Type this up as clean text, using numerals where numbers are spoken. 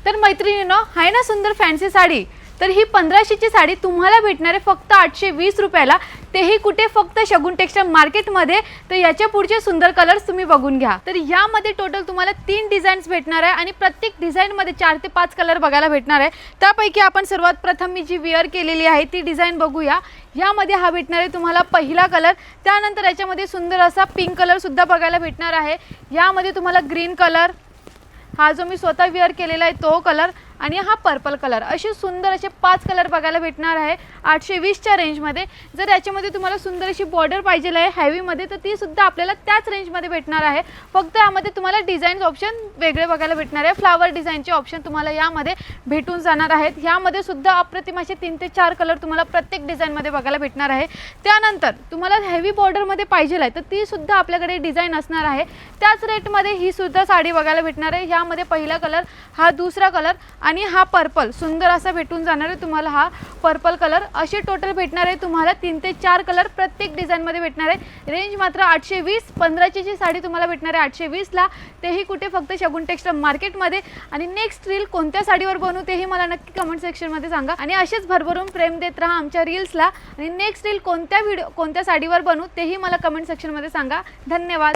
तर मैत्रिणींनो, आहे ना सुंदर फॅन्सी साडी, तर ही 1500 ची साडी तुम्हाला भेटणार आहे फक्त 820 रुपयाला, तेही कुठे, फक्त शगुन टेक्सटाईल मार्केटमध्ये। तर याच्या पुढचे सुंदर कलर्स तुम्ही बघून घ्या। तर यामध्ये टोटल तुम्हाला 3 डिझाईन्स भेटणार आहे आणि प्रत्येक डिझाईनमध्ये 4 ते 5 कलर बघायला भेटणार आहे। त्यापैकी आपण सर्वात प्रथम मी जी वेअर केलेली आहे ती डिझाईन बघूया। यामध्ये हा भेटणार आहे तुम्हाला पहिला कलर, त्यानंतर याच्यामध्ये सुंदर असा पिंक कलर सुद्धा बघायला भेटणार आहे। यामध्ये तुम्हाला ग्रीन कलर, हा जो मी स्वतः वेअर केलेला आहे तो कलर, आणि हा पर्पल कलर, असे सुंदर असे 5 कलर बघायला भेटणार आहे 820 च्या रेंजमध्ये। जर याच्यामध्ये तुम्हाला सुंदर अशी बॉर्डर पाहिजे आहे हेवीमध्ये, तर ती सुद्धा आपल्याला त्याच रेंजमध्ये भेटणार आहे। फक्त यामध्ये तुम्हाला डिझाईन ऑप्शन वेगळे बघायला भेटणार आहे। फ्लावर डिझाईनचे ऑप्शन तुम्हाला यामध्ये भेटून जाणार आहेत। यामध्ये सुद्धा अप्रतिम असे 3 ते 4 कलर तुम्हाला प्रत्येक डिझाईनमध्ये बघायला भेटणार आहे। त्यानंतर तुम्हाला हेवी बॉर्डरमध्ये पाहिजे आहे तर ती सुद्धा आपल्याकडे डिझाईन असणार आहे। त्याच रेटमध्ये ही सुद्धा साडी बघायला भेटणार आहे। यामध्ये पहिला कलर, हा दुसरा कलर आणि हा पर्पल सुंदर असा भेटून जाणार आहे तुम्हाला। हा पर्पल कलर, असे टोटल भेटणार आहे तुम्हाला 3 ते 4 कलर प्रत्येक डिझाईनमध्ये भेटणार आहे। रेंज मात्र 820, 1500 ची साडी तुम्हाला भेटणार आहे 820 ला, तेही कुठे, फक्त शगुन टेक्सटाईल मार्केटमध्ये। आणि नेक्स्ट रील कोणत्या साडीवर बनवू तेही मला नक्की कमेंट सेक्शनमध्ये सांगा, आणि असेच भरभरून प्रेम देत राहा आमच्या रील्सला। आणि नेक्स्ट रील कोणत्या साडीवर बनवू तेही मला कमेंट सेक्शनमध्ये सांगा। धन्यवाद।